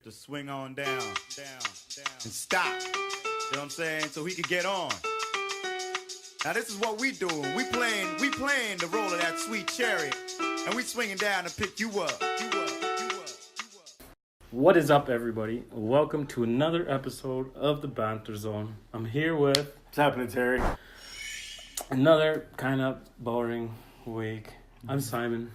to swing on down, and stop. You know what I'm saying? So he could get on. Now this is what we doing. We playing the role of that sweet chariot, and we swinging down to pick you up. What is up, everybody? Welcome to another episode of the Banter Zone. I'm here with... What's happening, Terry? Another kind of boring week. I'm Simon.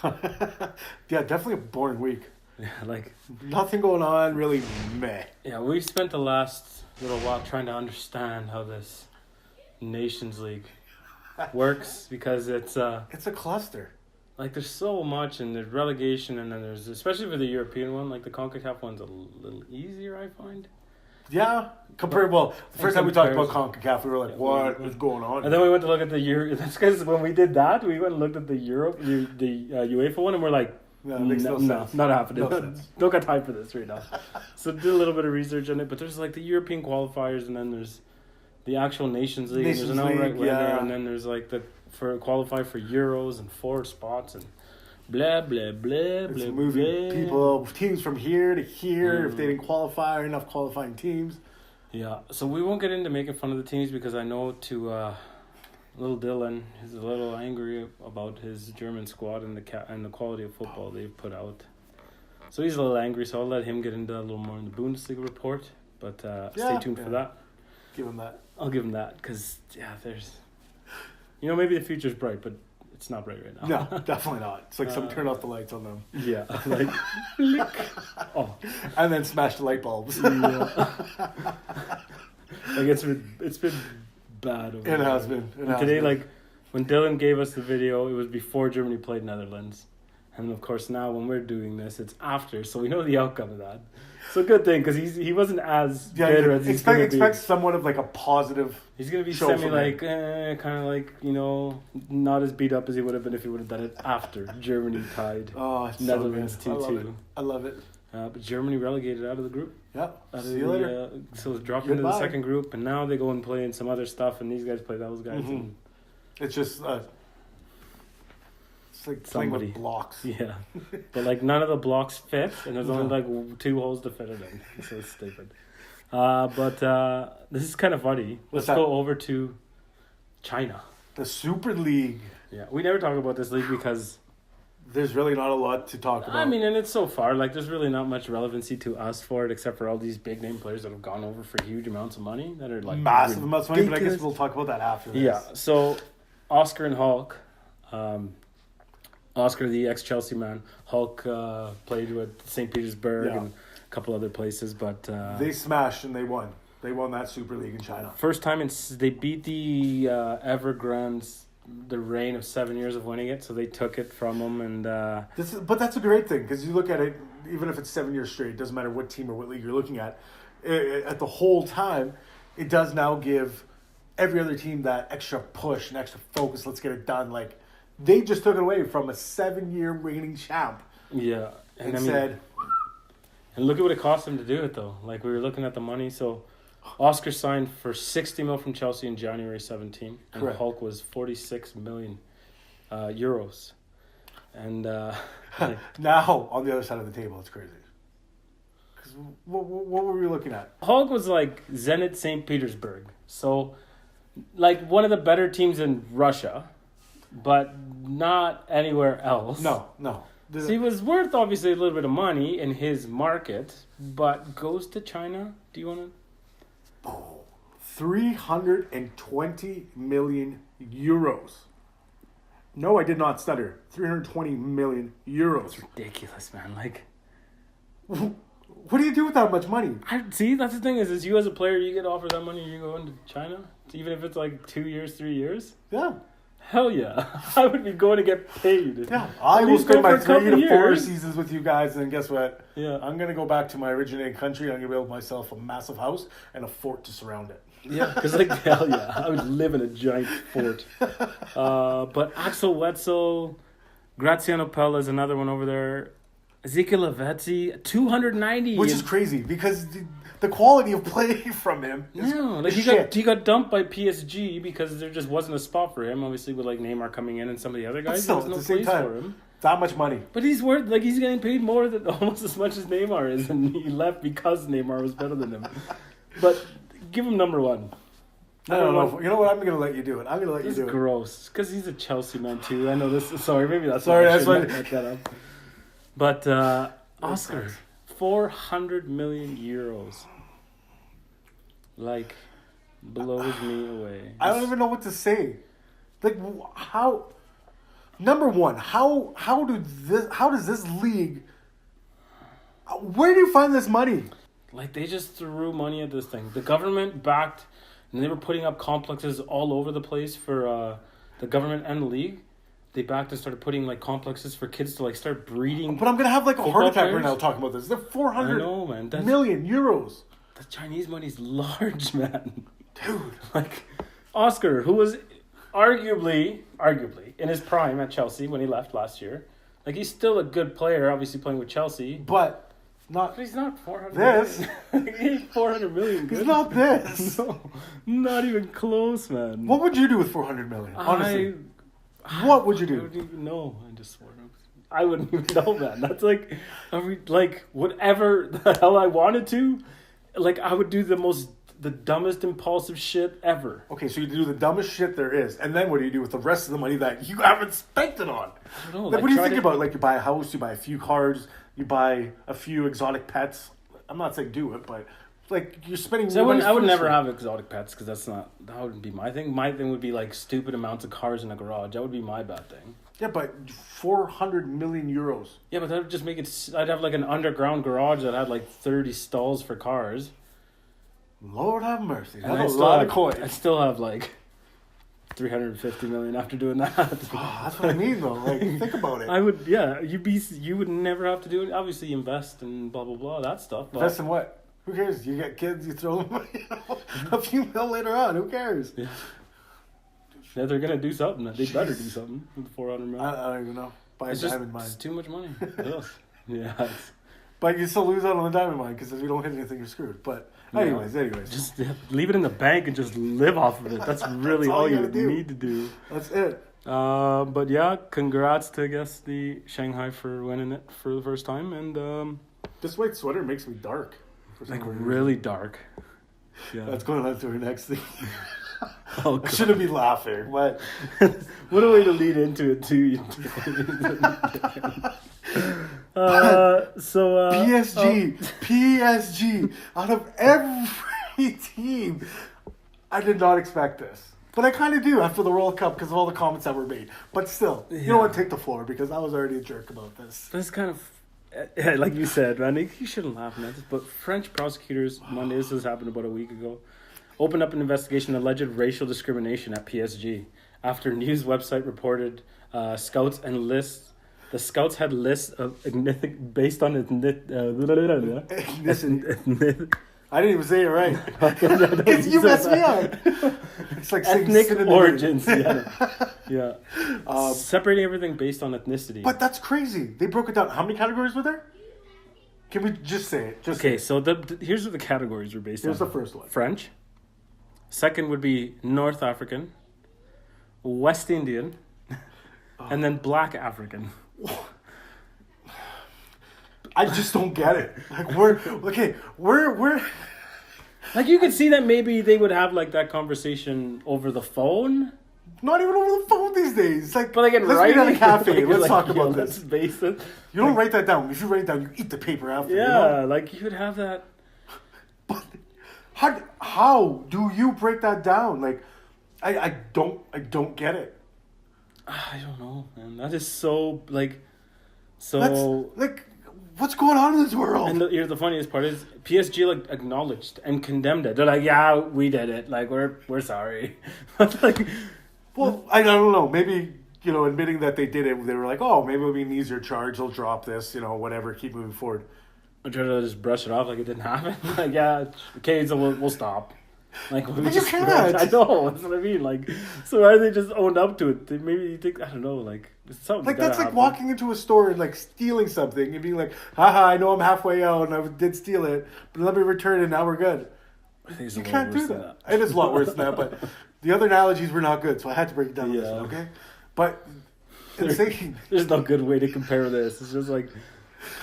Yeah, definitely a boring week. Yeah, like... Nothing going on, really meh. Yeah, we spent the last little while trying to understand how this Nations League works, because it's a cluster. like there's so much, and there's relegation, and then there's, especially for the European one, like the CONCACAF one's a little easier, I find. Yeah, the first time we talked about CONCACAF, we were like, what is going on? And then we went to look at the Euro. That's because when we did that, we went and looked at the UEFA one, and we're like, no, it makes no sense. Not happening. No sense. Don't got time for this right now. So did a little bit of research on it, but there's like the European qualifiers, and then there's the actual Nations League, and there's an outright winner, and then there's like the qualify for Euros and 4 spots and blah blah blah. It's blah moving blah. people, teams from here to here if they didn't qualify, or enough qualifying teams. Yeah, so we won't get into making fun of the teams, because I know little Dylan is a little angry about his German squad and the quality of football they've put out. So he's a little angry, so I'll let him get into that a little more in the Bundesliga report. But stay tuned for that. Give him that. I'll give him that, because, there's... maybe the future's bright, but it's not bright right now. No, definitely not. It's like someone turned off the lights on them. Yeah, like... Flick. Oh. And then smashed the light bulbs. Yeah. Like, it's been bad over It has been. Today, like, when Dylan gave us the video, it was before Germany played Netherlands. And, of course, now when we're doing this, it's after, so we know the outcome of that. So a good thing, because he wasn't as bitter as he's going to be. Expect somewhat of like a positive. He's going to be kind of like, not as beat up as he would have been if he would have done it after Germany tied Netherlands 2-2. I love it. But Germany relegated out of the group. Yeah. See you later. So dropped into the second group, and now they go and play in some other stuff, and these guys play those guys. Mm-hmm. And it's just... It's like playing with blocks. Yeah. But, like, none of the blocks fit, and there's only, like, 2 holes to fit it in. So it's stupid. But this is kind of funny. Let's go over to China. The Super League. Yeah. We never talk about this league because... There's really not a lot to talk about. I mean, and it's so far, like, there's really not much relevancy to us for it, except for all these big-name players that have gone over for huge amounts of money that are, like... Massive amounts of money, but I guess we'll talk about that after this. Yeah. So, Oscar and Hulk... Oscar, the ex-Chelsea man. Hulk played with St. Petersburg and a couple other places, but... they smashed and they won. They won that Super League in China. First time they beat the Evergrande's, the reign of 7 years of winning it, so they took it from them. And but that's a great thing, because you look at it, even if it's 7 years straight, it doesn't matter what team or what league you're looking at the whole time, it does now give every other team that extra push and extra focus, let's get it done, like... They just took it away from a 7-year reigning champ. Yeah. And said... And look at what it cost them to do it, though. Like, we were looking at the money. So, Oscar signed for $60 million from Chelsea in January 17. And Correct. Hulk was 46 million euros. And now, on the other side of the table, it's crazy. Because what were we looking at? Hulk was like Zenit St. Petersburg. So, like, one of the better teams in Russia... But not anywhere else. No. So he was worth, obviously, a little bit of money in his market, but goes to China. Do you want to... 320 million euros. No, I did not stutter. 320 million euros. It's ridiculous, man. Like... What do you do with that much money? See, that's the thing is you as a player, you get offered that money, you go into China, even if it's like 2 years, 3 years. Yeah. Hell yeah. I would be going to get paid. Yeah. I will spend my 3 to 4 years. seasons with you guys, and guess what? Yeah. I'm going to go back to my originating country. I'm going to build myself a massive house and a fort to surround it. Yeah, because, like, hell yeah. I would live in a giant fort. But Axel Wetzel, Graziano Pella is another one over there. Ezekiel Lavezzi, 290. Which is crazy, because... The quality of play from him is he got dumped by PSG because there just wasn't a spot for him. Obviously, with like Neymar coming in and some of the other guys, still, there was no at the same place time, for him. That much money. But he's worth, like, he's getting paid more than almost as much as Neymar is, and he left because Neymar was better than him. But give him number one. No. You know what? I'm going to let you do it. I'm going to let you do it. It's gross. Because he's a Chelsea man, too. I know this. Sorry, maybe that's Sorry, why I that's shouldn't why- have that up. But Oscar, 400 million euros. Like, blows me away. I don't even know what to say. Like, how... Number one, how does this league... Where do you find this money? Like, they just threw money at this thing. The government backed, and they were putting up complexes all over the place for the government and the league. They backed and started putting, like, complexes for kids to, like, start breeding. But I'm going to have, like, a heart football attack players? right now talking about this. They're 400 I know, man. million euros. The Chinese money's large, man. Dude. Like, Oscar, who was arguably, in his prime at Chelsea when he left last year. Like, he's still a good player, obviously playing with Chelsea. But not... But he's not 400 This. million. He ain't 400 million good. He's not this. No, not even close, man. What would you do with 400 million? Honestly. I What would you do? wouldn't even know. I just swore. I wouldn't even know, man. That's like, like whatever the hell I wanted to. Like, I would do the dumbest impulsive shit ever. Okay, so you do the dumbest shit there is, and then what do you do with the rest of the money that you haven't spent it on? I don't know. Like, what do you think about? Like, you buy a house, you buy a few cars, you buy a few exotic pets. I'm not saying do it, but like you're spending. So I would never foolishly. have exotic pets because that wouldn't be my thing. My thing would be like stupid amounts of cars in a garage. That would be my bad thing. Yeah, but 400 million euros. Yeah, but that would just make it. I'd have like an underground garage that had like 30 stalls for cars. Lord have mercy. And That's a lot of coins. I still have like 350 million after doing that. That's what I mean, though. Like, think about it. I would, yeah. You would never have to do it. Obviously, invest and blah blah blah that stuff. But Invest in what? Who cares? You get kids, you throw them money a few mil later on. Who cares? yeah, they're gonna do something. They better do something with 400 million. I don't even know. Buy a It's just diamond mine. it's too much money. Ugh. Yeah. But you still lose out on the diamond mine because if you don't hit anything, you're screwed. But anyways. Just leave it in the bank and just live off of it. That's really all all you you gotta do. need to do. That's it. But yeah, congrats to, I guess, the Shanghai for winning it for the first time. And This white sweater makes me dark. For some like reason. really dark. Yeah. That's going on to our next thing. Oh, I God. shouldn't be laughing, but What a way to lead into it too. PSG, out of every team, I did not expect this. But I kind of do after the World Cup because of all the comments that were made. But still, you know what? Take the floor because I was already a jerk about this. That's kind of, like you said, man, you shouldn't laugh at this, but French prosecutors, Monday, this has happened about a week ago, opened up an investigation of alleged racial discrimination at PSG after news website reported the scouts had lists of based on ethnicity. I didn't even say it right. Because you messed me up. It's like saying Ethnic synonym. origins. Yeah. Separating everything based on ethnicity. But that's crazy. They broke it down. How many categories were there? Can we just say it? Just say Okay, it. so here's what the categories were based Here's on. the first one. French. Second would be North African, West Indian, and then Black African. I just don't get it. Like we're Like you could see that maybe they would have like that conversation over the phone. not even over the phone these days. Like, But like in let's writing, meet at a cafe. like, Let's like, talk yo, about let's this. base it. You don't write that down. If you write it down, you eat the paper after. Yeah, You know? like you would have that. But how do you break that down? Like, I don't get it. I don't know, man. That is so like, so. That's like, what's going on in this world? And here's the funniest part is PSG like acknowledged and condemned it. They're like, yeah, we did it. Like we're sorry. Like, well, I don't know. Maybe, admitting that they did it, they were like, oh, maybe it'll be an easier charge. They'll drop this, whatever. Keep moving forward. I'm trying to just brush it off like it didn't happen. Like, yeah, okay, so we'll stop. Like, we But just you can't. I know, that's what I mean. Like, so why they just owned up to it? Maybe you think, I don't know, like, it's something. Like, gotta that's like happen. walking into a store and, like, stealing something and being like, haha, I know I'm halfway out and I did steal it, but let me return it and now we're good. I think it's You a lot can't worse do than that. It is a lot worse than that, but the other analogies were not good, so I had to break it down. Yeah. Listen, okay? But There's no good way to compare this. It's just like,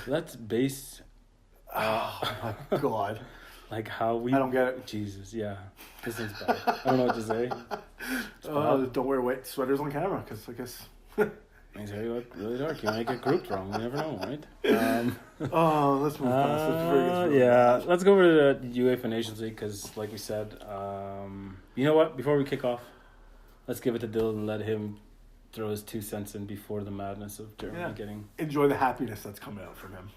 let's base... oh my God. Like how we... I don't get it. Jesus, yeah. This is bad. I don't know what to say. Don't wear white sweaters on camera, because I guess... I tell you what, really dark. You might get grouped wrong. You never know, right? Let's move past. Yeah, let's go over to the UEFA Nations League because, like we said, you know what? Before we kick off, let's give it to Dylan and let him throw his 2 cents in before the madness of Germany getting... Enjoy the happiness that's coming out from him.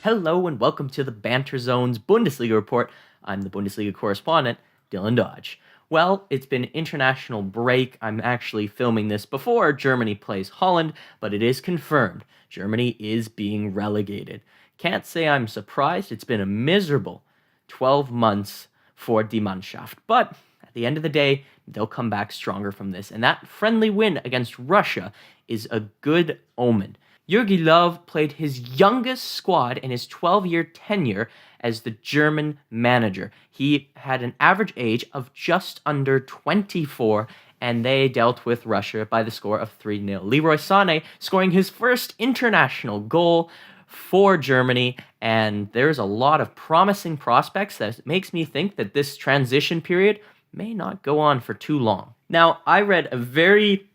Hello and welcome to the Banter Zone's Bundesliga report. I'm the Bundesliga correspondent, Dylan Dodge. Well, it's been international break. I'm actually filming this before Germany plays Holland, but it is confirmed. Germany is being relegated. Can't say I'm surprised. It's been a miserable 12 months for Die Mannschaft. But at the end of the day, they'll come back stronger from this. And that friendly win against Russia is a good omen. Jogi Löw played his youngest squad in his 12-year tenure as the German manager. He had an average age of just under 24, and they dealt with Russia by the score of 3-0. Leroy Sané scoring his first international goal for Germany, and there's a lot of promising prospects that makes me think that this transition period may not go on for too long. Now, I read a very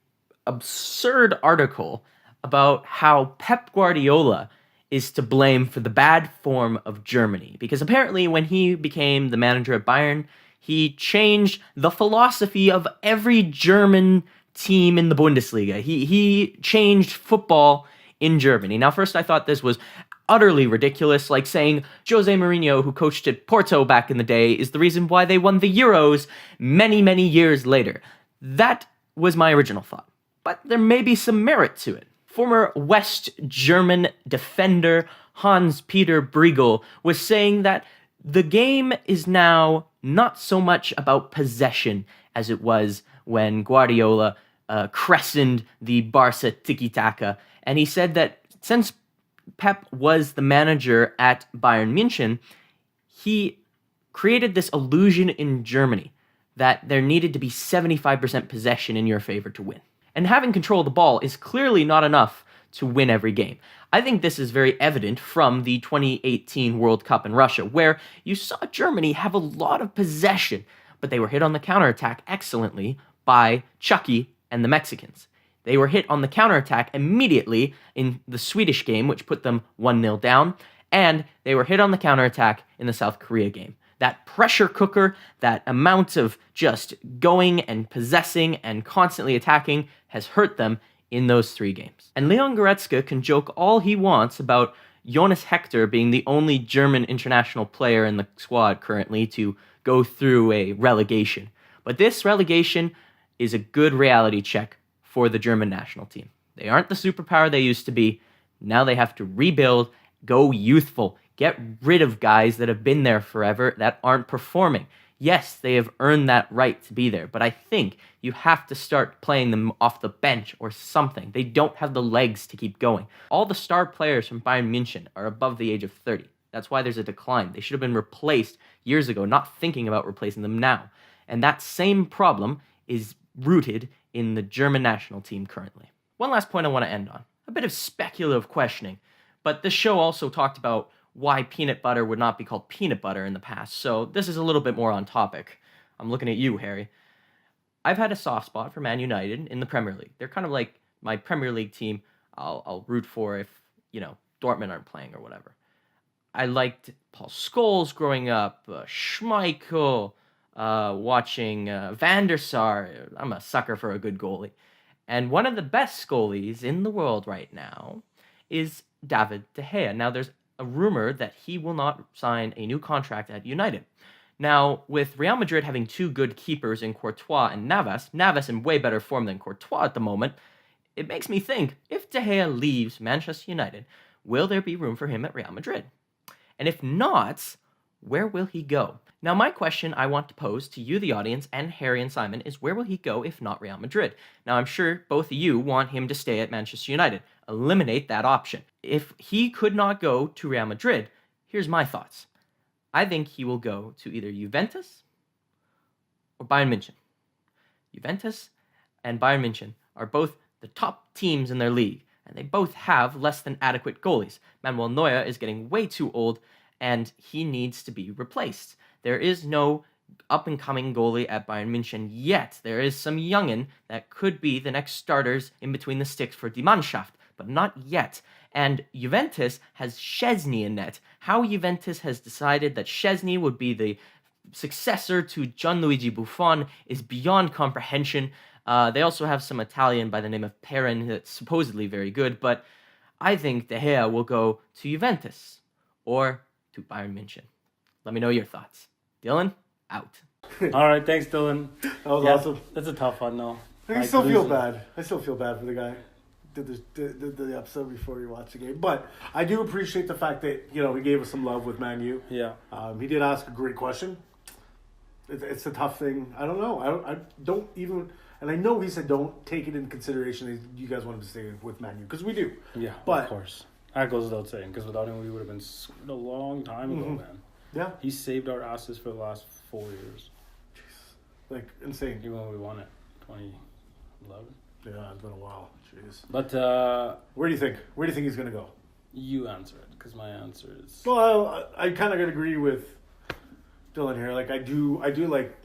absurd article about how Pep Guardiola is to blame for the bad form of Germany. Because apparently when he became the manager at Bayern, he changed the philosophy of every German team in the Bundesliga. He changed football in Germany. Now, first I thought this was utterly ridiculous, like saying Jose Mourinho, who coached at Porto back in the day, is the reason why they won the Euros many, many years later. That was my original thought. But there may be some merit to it. Former West German defender Hans-Peter Briegel was saying that the game is now not so much about possession as it was when Guardiola christened the Barca tiki-taka. And he said that since Pep was the manager at Bayern München, he created this illusion in Germany that there needed to be 75% possession in your favor to win. And having control of the ball is clearly not enough to win every game. I think this is very evident from the 2018 World Cup in Russia, where you saw Germany have a lot of possession, but they were hit on the counterattack excellently by Chucky and the Mexicans. They were hit on the counterattack immediately in the Swedish game, which put them 1-0 down, and they were hit on the counterattack in the South Korea game. That pressure cooker, that amount of just going and possessing and constantly attacking has hurt them in those 3 games. And Leon Goretzka can joke all he wants about Jonas Hector being the only German international player in the squad currently to go through a relegation. But this relegation is a good reality check for the German national team. They aren't the superpower they used to be. Now they have to rebuild, go youthful, get rid of guys that have been there forever that aren't performing. Yes, they have earned that right to be there, but I think you have to start playing them off the bench or something. They don't have the legs to keep going. All the star players from Bayern München are above the age of 30. That's why there's a decline. They should have been replaced years ago, not thinking about replacing them now. And that same problem is rooted in the German national team currently. One last point I want to end on. A bit of speculative questioning, but this show also talked about why peanut butter would not be called peanut butter in the past, so this is a little bit more on topic. I'm looking at you, Harry. I've had a soft spot for Man United in the Premier League. They're kind of like my Premier League team I'll root for if, Dortmund aren't playing or whatever. I liked Paul Scholes growing up, Schmeichel, watching Van der Sar. I'm a sucker for a good goalie. And one of the best goalies in the world right now is David De Gea. Now, there's a rumor that he will not sign a new contract at United. Now, with Real Madrid having 2 good keepers in Courtois and Navas in way better form than Courtois at the moment, it makes me think, if De Gea leaves Manchester United, will there be room for him at Real Madrid? And if not, where will he go? Now, my question I want to pose to you, the audience, and Harry and Simon is, where will he go if not Real Madrid? Now, I'm sure both of you want him to stay at Manchester United. Eliminate that option. If he could not go to Real Madrid, Here's my thoughts. I think he will go to either Juventus or Bayern München. Juventus and Bayern München are both the top teams in their league, and they both have less than adequate goalies. Manuel Neuer is getting way too old, and he needs to be replaced. There is no up-and-coming goalie at Bayern München yet. There is some youngin that could be the next starters in between the sticks for Die Mannschaft, but not yet. And Juventus has Szczesny in net. How Juventus has decided that Szczesny would be the successor to Gianluigi Buffon is beyond comprehension. They also have some Italian by the name of Perrin that's supposedly very good, but I think De Gea will go to Juventus or to Bayern München. Let me know your thoughts. Dylan, out. All right, thanks, Dylan. That was awesome. That's a tough one, though. I still feel bad. I still feel bad for the guy. Did the episode before he watched the game, but I do appreciate the fact that he gave us some love with Man U. Yeah. He did ask a great question. It's a tough thing. I don't know. I don't even, and I know he said don't take it into consideration that you guys want him to stay with Man U because we do. Yeah, but of course. That goes without saying because without him we would have been screwed a long time ago, man. Yeah. He saved our asses for the last 4 years. Jeez. Like insane. Even when we won it, 2011. Yeah, it's been a while. Jeez. But where do you think? Where do you think he's gonna go? you answer it because my answer is. Well, I kind of agree with Dylan here. Like I do like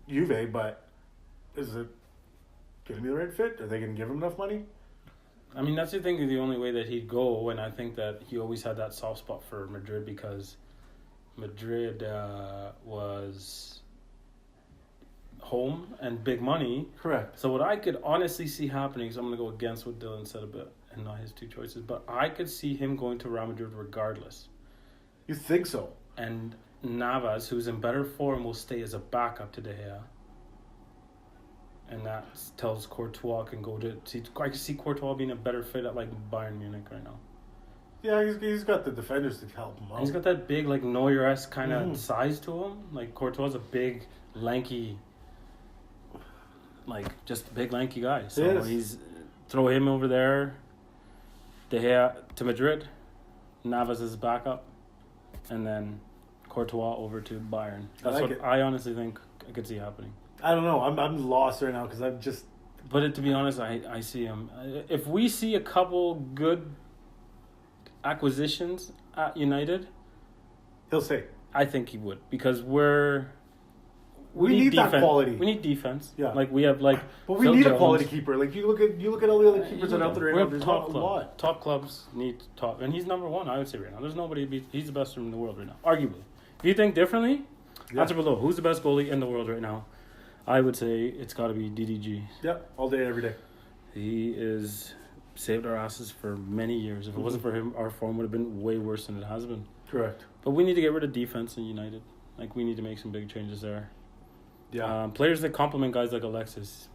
Juve, but is it gonna be the right fit? Are they gonna give him enough money? I mean, that's the only way that he'd go, and I think that he always had that soft spot for Madrid because Madrid was home and big money. Correct. So what I could honestly see happening, so I'm going to go against what Dylan said a bit and not his two choices, but I could see him going to Real Madrid regardless. You think so? And Navas, who's in better form, will stay as a backup to De Gea. And that tells Courtois can go to... I can see Courtois being a better fit at like Bayern Munich right now. Yeah, he's got the defenders to help him out. And he's got that big, like, Neuer-esque kind of size to him. Like, Courtois' a big, lanky... Like, just a big, lanky guy. So he's... Throw him over there. De Gea to Madrid. Navas is backup. And then Courtois over to Bayern. That's what I honestly think I could see happening. I don't know. I'm lost right now because I'm just... But to be honest, I see him. If we see a couple good acquisitions at United... He'll stay. I think he would. Because we need defense. that quality. We need defense. Yeah. Like, we have, like... But we Phil need Jones. a quality keeper. Like, you look at all the other keepers that are out there right now. There's not a lot. Top clubs need top... And he's number one, I would say, right now. There's nobody... He's the best in the world right now. Arguably. If you think differently, answer below. Who's the best goalie in the world right now? I would say it's got to be DDG. Yeah, all day, every day. He is saved our asses for many years. If it wasn't for him, our form would have been way worse than it has been. Correct. But we need to get rid of defense in United. Like, we need to make some big changes there. Yeah. Players that complement guys like Alexis.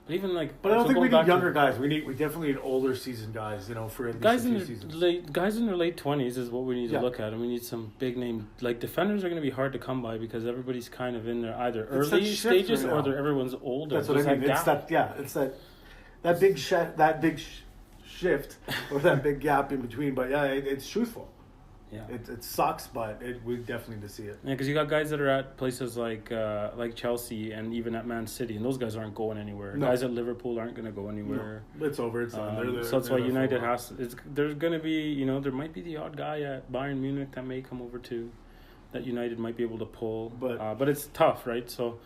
But even like... But I don't think we need younger guys. We definitely need older seasoned guys, for at least a few seasons. Guys in their late 20s is what we need to look at. And we need some big name... Like, defenders are going to be hard to come by because everybody's kind of in their either early stages or everyone's older. That's what I mean. It's that big shift or that big gap in between. But yeah, it's truthful. Yeah, it sucks, but we definitely need to see it. Yeah, because you got guys that are at places like Chelsea and even at Man City, and those guys aren't going anywhere. No. Guys at Liverpool aren't going to go anywhere. No. It's over. It's done. So that's why United has to. There's going to be, there might be the odd guy at Bayern Munich that may come over too, that United might be able to pull. But it's tough, right? So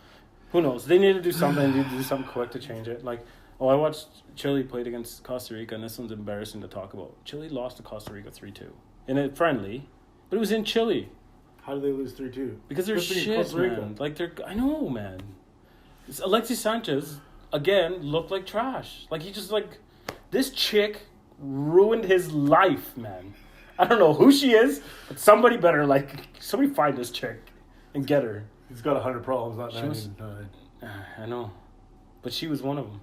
who knows? They need to do something. They need to do something quick to change it. Like, I watched Chile played against Costa Rica, and this one's embarrassing to talk about. Chile lost to Costa Rica 3-2. In a friendly, but it was in Chile. How did they lose 3-2? Because they're shit, man. Like, I know, man. Alexis Sanchez, again, looked like trash. Like, he just, this chick ruined his life, man. I don't know who she is, but somebody better, somebody find this chick and get her. He's got 100 problems, not 99. I know. But she was one of them.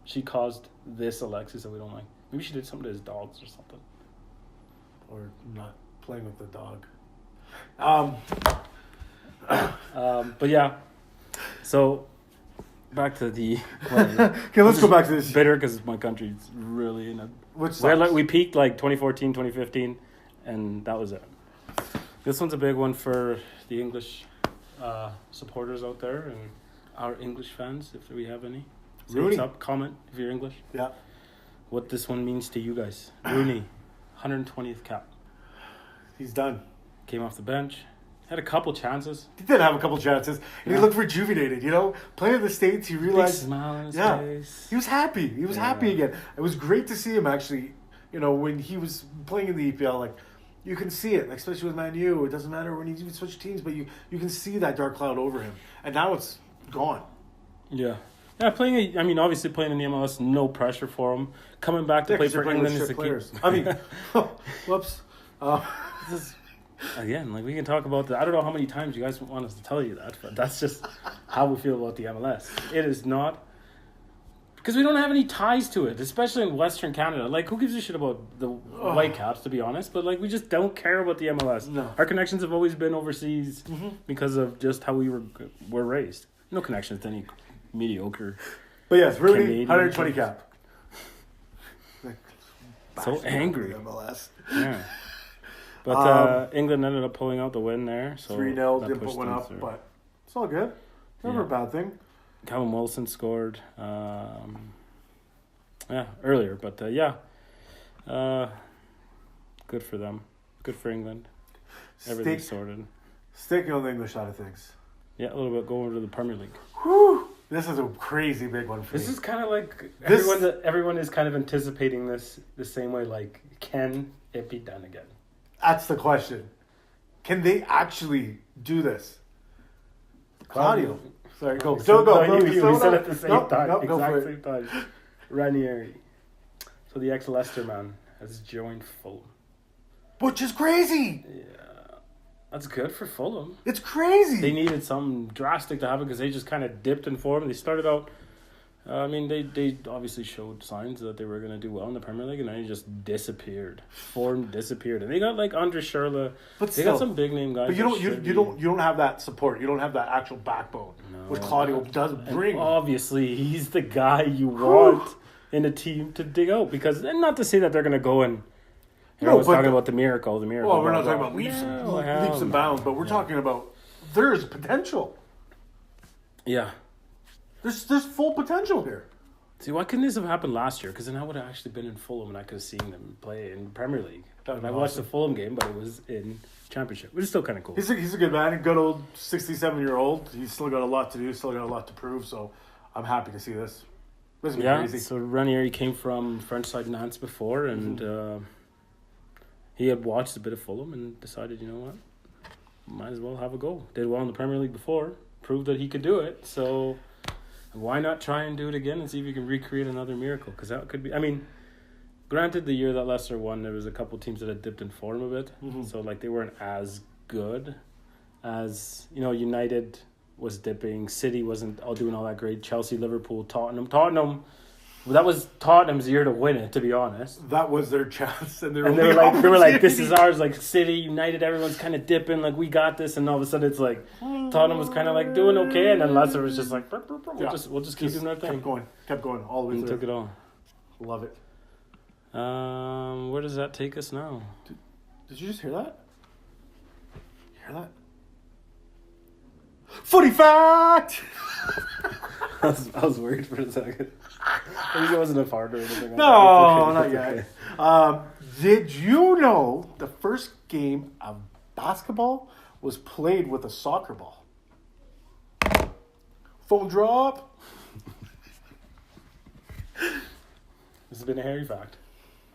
She caused this Alexis that we don't like. Maybe she did something to his dogs or something. Or not playing with the dog. But yeah. So back to the. Okay, let's go back to this. Bitter because my country's really in a. Which we peaked 2014, 2015, and that was it. This one's a big one for the English supporters out there and our English fans, if we have any. Say Rooney. what's up, comment if you're English. Yeah. What this one means to you guys. Rooney, 120th cap. He's done. Came off the bench. Had a couple chances. He did have a couple chances, and he looked rejuvenated. You know, playing in the States, he Big realized. smile on his Yeah, face. he was happy. He was happy again. It was great to see him actually. You know, when he was playing in the EPL, like you can see it, like, especially with Man U. It doesn't matter when you switch teams, but you can see that dark cloud over him, and now it's gone. Yeah. Yeah, obviously playing in the MLS, no pressure for him. Coming back to play 'Cause they're for playing with England is shit a players. key. I mean, whoops. This is- Again, like we can talk about that. I don't know how many times you guys want us to tell you that, but that's just how we feel about the MLS. It is not because we don't have any ties to it, especially in Western Canada. Like, who gives a shit about the Whitecaps, to be honest? But like, we just don't care about the MLS. No. Our connections have always been overseas because of just how we were raised. No connections to any mediocre. But yes, Rooney, Canadian 120 cap. So angry. MLS. Yeah. But England ended up pulling out the win there. So 3-0, that didn't put pushed one them up, through. but it's all good. Never a bad thing. Callum Wilson scored earlier, but good for them. Good for England. Everything's sorted. Sticking on the English side of things. Yeah, a little bit. Go over to the Premier League. Whew. This is a crazy big one for This me. is kind of like This- everyone is kind of anticipating this the same way. Like, can it be done again? That's the question. Can they actually do this? Claudio. Sorry, go. So, Go. we said it at the same Nope, time. nope, go for Exact same time. Ranieri. So the ex-Leicester man has joined Fulham. Which is crazy. That's good for Fulham. It's crazy. They needed something drastic to happen because they just kind of dipped in form. They started out. They obviously showed signs that they were going to do well in the Premier League, and then they just disappeared. Form disappeared, and they got like Andre Schürrle. But they still, got some big name guys. But you don't have that support. You don't have that actual backbone. Which Claudio does bring. And obviously, he's the guy you want in a team to dig out because, and not to say that they're going to go and. Everyone's talking about the miracle. Well, we're not talking about leaps and bounds, but we're talking about there's potential. Yeah. There's full potential here. See, why couldn't this have happened last year? Because then I would have actually been in Fulham and I could have seen them play in Premier League. And I watched the Fulham game, but it was in Championship, which is still kind of cool. He's a good man, a good old 67-year-old. He's still got a lot to do, still got a lot to prove. So I'm happy to see this. This is crazy. So Ranieri came from French side Nantes before, and he had watched a bit of Fulham and decided, you know what, might as well have a go. Did well in the Premier League before, proved that he could do it. So why not try and do it again and see if you can recreate another miracle? Because that could be. I mean, granted, the year that Leicester won, there was a couple teams that had dipped in form a bit, so like they weren't as good as United was dipping. City wasn't all doing all that great. Chelsea, Liverpool, Tottenham. Well, that was Tottenham's year to win it, to be honest. That was their chance, and they were like, this is ours. Like City, United, everyone's kind of dipping. Like, we got this, and all of a sudden it's like Tottenham was kind of like doing okay, and then Leicester was just like, we'll just keep doing our thing. Kept going all the way and through. Took it all. Love it. Where does that take us now? Did you just hear that? You hear that? Footy fact. I was worried for a second. I think it wasn't a fart or anything. No, not yet. Did you know the first game of basketball was played with a soccer ball? Phone drop. This has been a hairy fact.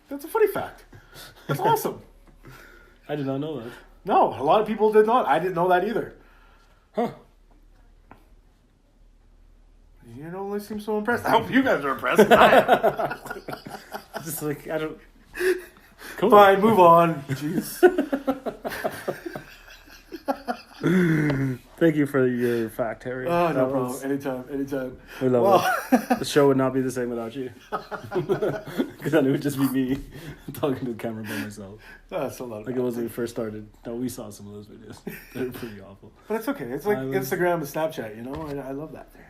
That's a funny fact. That's awesome. I did not know that. No, a lot of people did not. I didn't know that either. Huh. You don't really seem so impressed. I hope you guys are impressed. I am. Just like, I don't... Cool. Fine, move on. Jeez. Thank you for your fact, Harry. Oh, no problem. Anytime. We love it. The show would not be the same without you. Because then it would just be me talking to the camera by myself. That's a lot of it was when we first started. No, we saw some of those videos. They were pretty awful. But it's okay. It's like Instagram and Snapchat, I love that thing.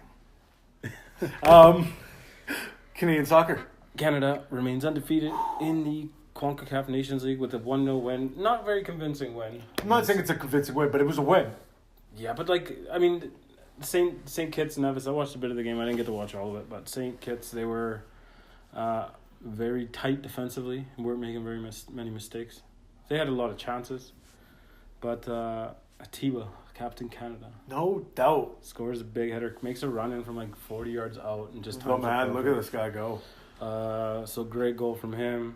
Canadian soccer. Canada remains undefeated in the CONCACAF Nations League with a 1-0 win. Not very convincing win. I'm not saying it's a convincing win, but it was a win. Yeah, but like, I mean, St. Kitts and Nevis, I watched a bit of the game. I didn't get to watch all of it, but St. Kitts, they were very tight defensively and weren't making many mistakes. They had a lot of chances, but Atiba, Captain Canada, No doubt. scores a big header, makes a run in from like 40 yards out and just Oh times it man, look at perfect. this guy go. So great goal from him.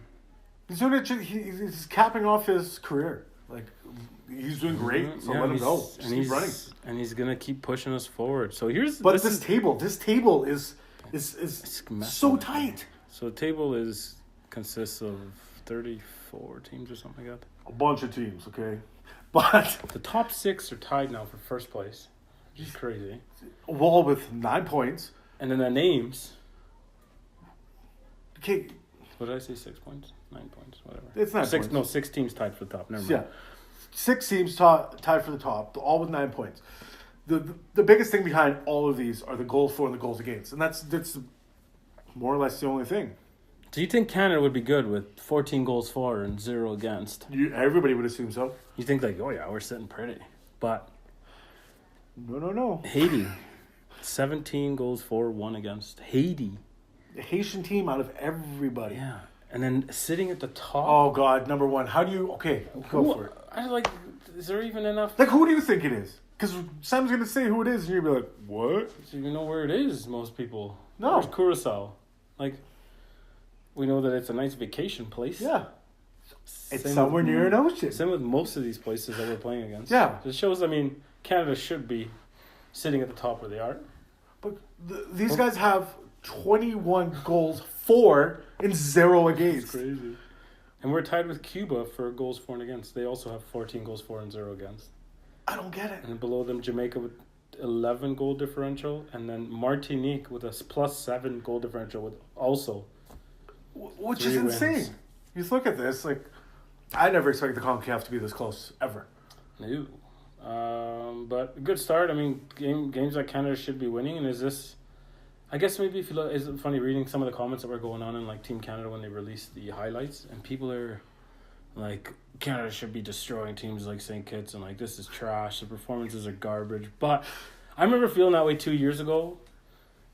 He's capping off his career. Like he's doing great, so Yeah, let him go. he's- Just keep running. And he's gonna keep pushing us forward. So here's But this table is messing so with tight. So the table consists of 34 teams or something like that. A bunch of teams, okay, but The top 6 are tied now for first place, which is crazy. Wall with 9 points. And then the names. Okay, What did I say? 6 points, 9 points, whatever. It's 9 six. points. No, 6 teams tied for the top. Never mind. yeah, 6 teams tied for the top, all with 9 points. The biggest thing behind all of these are the goals for and the goals against, and that's more or less the only thing. Do you think Canada would be good with 14 goals for and 0 against? Everybody would assume so. You think like, oh yeah, we're sitting pretty, but No. Haiti, 17 goals for, 1 against. Haiti. The Haitian team out of everybody. Yeah. And then sitting at the top. Oh God, number one. How do you? Okay, go for it. I like. Is there even enough? Like, who do you think it is? Because Sam's gonna say who it is, and you're gonna be like, what? Do you know where it is? Most people. No. Where's Curacao? Like, we know that it's a nice vacation place. Yeah, it's Same somewhere with- near an ocean. Same with most of these places that we're playing against. Yeah. It shows. I mean, Canada should be sitting at the top where they are. But these guys have 21 goals for and 0 It's against. crazy. And we're tied with Cuba for goals for and against. They also have 14 goals for and 0 against. I don't get it. And then below them, Jamaica with 11 goal differential, and then Martinique with a +7 goal differential with also. Which 3 is insane. wins. You just look at this, like, I never expected the CONCACAF to be this close, ever. No. But a good start. I mean, games that Canada should be winning. And is this... I guess maybe if you look... Is it funny reading some of the comments that were going on in like Team Canada when they released the highlights? And people are like, Canada should be destroying teams like St. Kitts and like, this is trash. The performances are garbage. But I remember feeling that way 2 years ago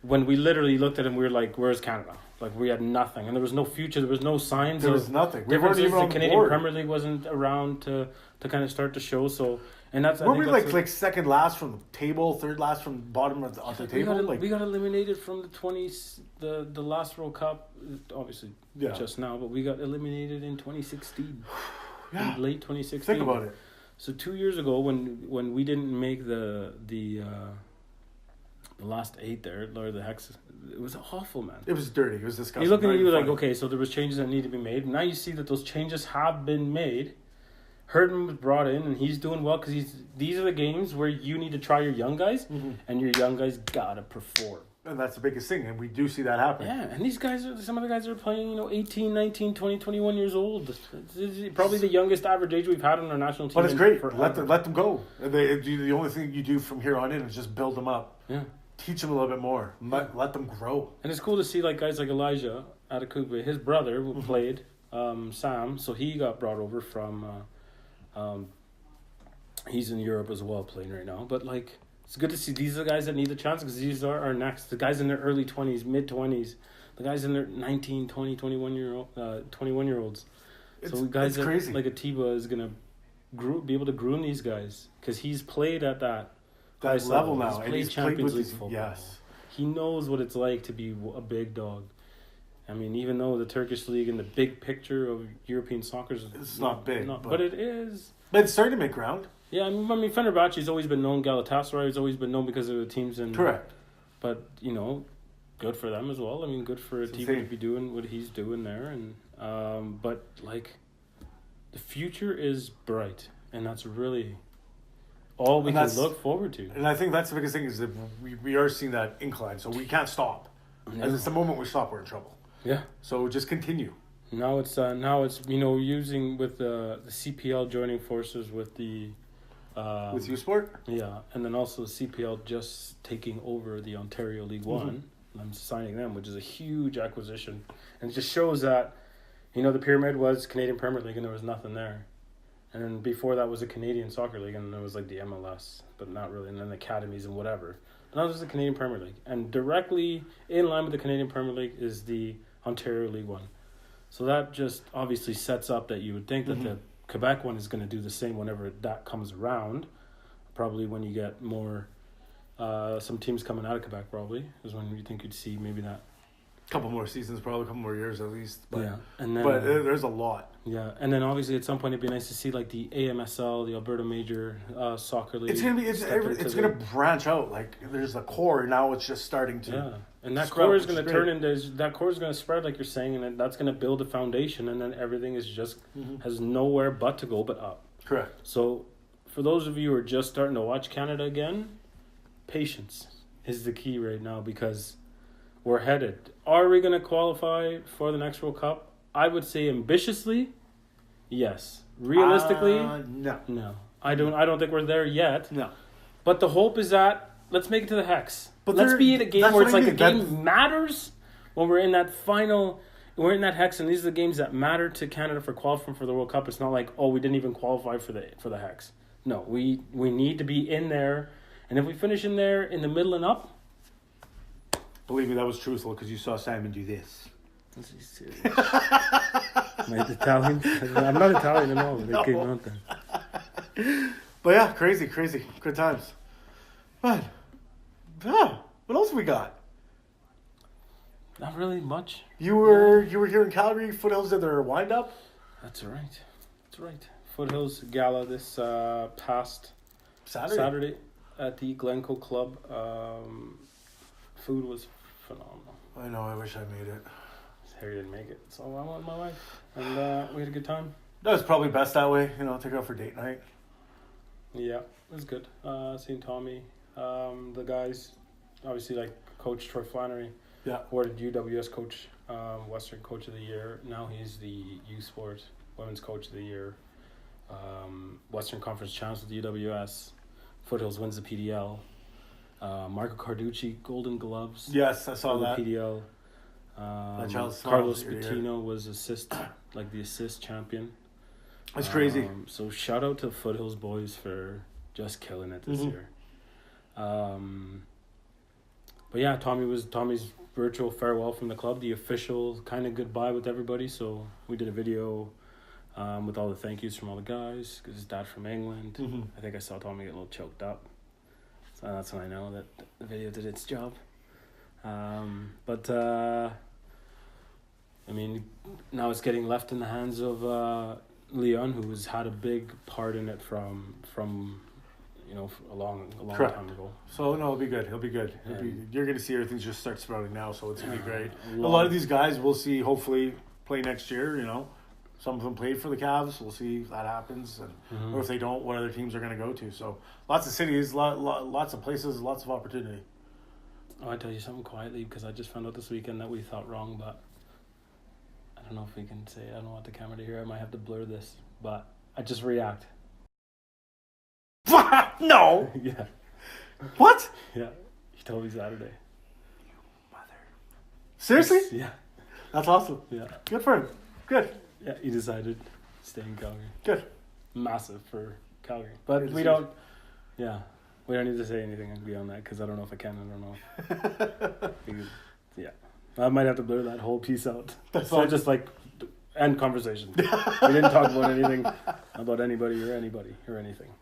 when we literally looked at them. We were like, where's Canada? Like, we had nothing. And there was no future. There was no signs. There of was nothing. We weren't differences. even on The the Canadian board. Premier League wasn't around to kind of start to show. So... And that's, I Weren't think we that's like second last from the table, third last from the bottom of the table? we got eliminated from the 20s, the last World Cup, obviously Yeah. just now, but we got eliminated in 2016, Yeah. in late 2016. Think about it. So 2 years ago, when we didn't make the last 8 there, or the hex, it was awful, man. It was dirty. It was disgusting. You're looking Not at you even like, funny. okay, so there was changes that need to be made. Now you see that those changes have been made. Herdman was brought in, and he's doing well because these are the games where you need to try your young guys, and your young guys gotta perform. And that's the biggest thing, and we do see that happen. Yeah, and these guys some of the guys are playing, 18, 19, 20, 21 years old. This is probably the youngest average age we've had on our national team. But it's great. forever. Let them go. The only thing you do from here on in is just build them up. Yeah. Teach them a little bit more. Let them grow. And it's cool to see like guys like Elijah Adekugbe. His brother who played, Sam, so he got brought over from... he's in Europe as well playing right now, but like it's good to see these are the guys that need the chance because these are our next, the guys in their early 20s, mid 20s, the guys in their 19, 20, 21-year-olds. So guys it's crazy. like Atiba is gonna be able to groom these guys because he's played at that high level now, He's and played he's played Champions with League these- football. yes. He knows what it's like to be a big dog. I mean, even though the Turkish league in the big picture of European soccer is It's not big, but it is. But it's starting to make ground. Yeah, I mean, Fenerbahce's always been known. Galatasaray has always been known because of the teams in. Correct. But good for them as well. I mean, good for a team to insane. be doing what he's doing there, and but like, the future is bright, and that's really all we And can that's- look forward to. And I think that's the biggest thing is that we are seeing that incline, so we can't stop. No. And it's the moment we stop, we're in trouble. Yeah. So just continue. Now it's using with the CPL joining forces with the. With U Sport? Yeah, and then also CPL just taking over the Ontario League One. I'm signing them, which is a huge acquisition, and it just shows that, You know, the pyramid was Canadian Premier League, and there was nothing there. And then before that was a Canadian Soccer League, and there was like the MLS, but not really, and then the academies and whatever. And now there's the Canadian Premier League. And directly in line with the Canadian Premier League is the Ontario League One. So that just obviously sets up that you would think that the Quebec one is going to do the same whenever that comes around. Probably when you get more, some teams coming out of Quebec probably, is when you think you'd see maybe that. Couple more seasons, probably a couple more years at least. But, Yeah, and then, but there's a lot. Yeah, and then obviously at some point it'd be nice to see like the AMSL, the Alberta Major Soccer League. It's gonna branch out. Like there's a core now. It's just starting to. Yeah, and that core is going to turn into that core is going to spread like you're saying, and that's going to build a foundation, and then everything is just has nowhere but to go but up. Correct. So, for those of you who are just starting to watch Canada again, patience is the key right now because we're headed. Are we going to qualify for the next World Cup? I would say ambitiously, yes. Realistically, no. I don't think we're there yet. No. But the hope is that let's make it to the Hex. But let's be in a game where it's like a game That's... matters when we're in that final. We're in that Hex, and these are the games that matter to Canada for qualifying for the World Cup. It's not like, oh, we didn't even qualify for the Hex. No, we need to be in there, and if we finish in there in the middle and up. Believe me, that was truthful because you saw Simon do this. Is he serious? Am I Italian? I'm not Italian at all. They came out there. But yeah, crazy. Good times. Man, yeah. What else we got? Not really much. You were here in Calgary. Foothills did their wind up. That's right. Foothills Gala this past Saturday at the Glencoe Club. Food was phenomenal. I know. I wish I made it. Harry didn't make it, so I went with my wife, and we had a good time. That was probably best that way. Take her out for date night. Yeah, it was good. Seeing Tommy, the guys, obviously like Coach Troy Flannery. Yeah. Awarded UWS Coach, Western Coach of the Year. Now he's the U Sport Women's Coach of the Year. Western Conference Champs with the UWS. Foothills wins the PDL. Marco Carducci, Golden Gloves. Yes, I saw that. The PDL. Carlos Patino was the assist champion. That's crazy. So shout out to the Foothills boys for just killing it this year. But yeah, Tommy's virtual farewell from the club, the official kind of goodbye with everybody. So we did a video with all the thank yous from all the guys because his dad from England. I think I saw Tommy get a little choked up. So that's when I know that the video did its job. But I mean, now it's getting left in the hands of Leon, who has had a big part in it from a long time ago. So no, it'll be good. You're going to see everything just start sprouting now, so it's going to be great. A lot of these guys we'll see hopefully play next year. Some of them played for the Cavs. We'll see if that happens, or if they don't, what other teams are going to go to. So lots of cities, lots of places, lots of opportunity. Oh, I tell you something quietly because I just found out this weekend that we thought wrong, but I don't know if we can say. I don't want the camera to hear. I might have to blur this, but I just react. No. Yeah. What? Yeah. He told me Saturday. Mother. Seriously? Yeah. That's awesome. Yeah. Good for him. Good. Yeah, he decided to stay in Calgary. Good. Massive for Calgary. But we don't need to say anything beyond that because I don't know if I can. I don't know. Because, yeah. I might have to blur that whole piece out. That's so just like end conversation. We didn't talk about anything about anybody or anything.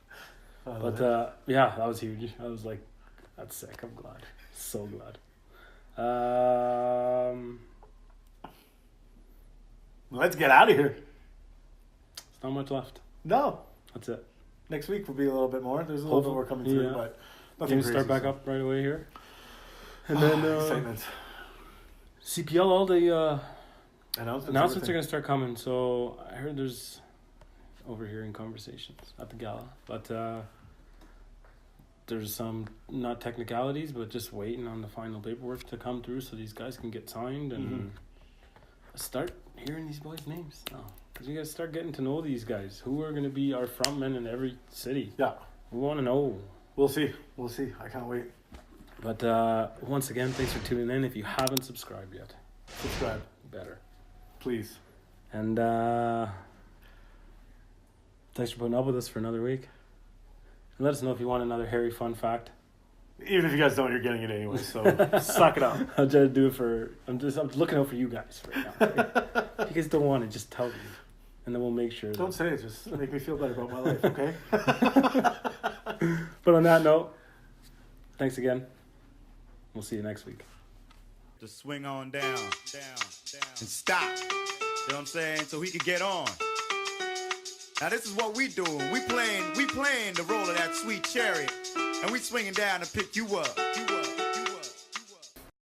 But yeah, that was huge. I was like, that's sick. I'm glad. So glad. Let's get out of here. There's not much left. No. That's it. Next week will be a little bit more. There's a little bit more coming through, but nothing Games crazy. Start back up right away here. And then excitement. CPL, all the announcements are going to start coming. So I heard there's overhearing conversations at the gala, but there's some not technicalities, but just waiting on the final paperwork to come through so these guys can get signed and start hearing these boys' names now. Because you guys start getting to know these guys. Who are going to be our frontmen in every city? Yeah. We want to know. We'll see. I can't wait. But once again, thanks for tuning in. If you haven't subscribed yet, subscribe. Better. Please. And thanks for putting up with us for another week. And let us know if you want another hairy fun fact. Even if you guys don't, you're getting it anyway. So suck it up. I'll try to do it for. I'm looking out for you guys right now. If you guys don't want it, just tell me, and then we'll make sure. Don't say it. Just make me feel better about my life, okay? But on that note, thanks again. We'll see you next week. To swing on down, and stop. You know what I'm saying? So he could get on. Now this is what we doing. We playing the role of that sweet cherry, and we swinging down to pick you up.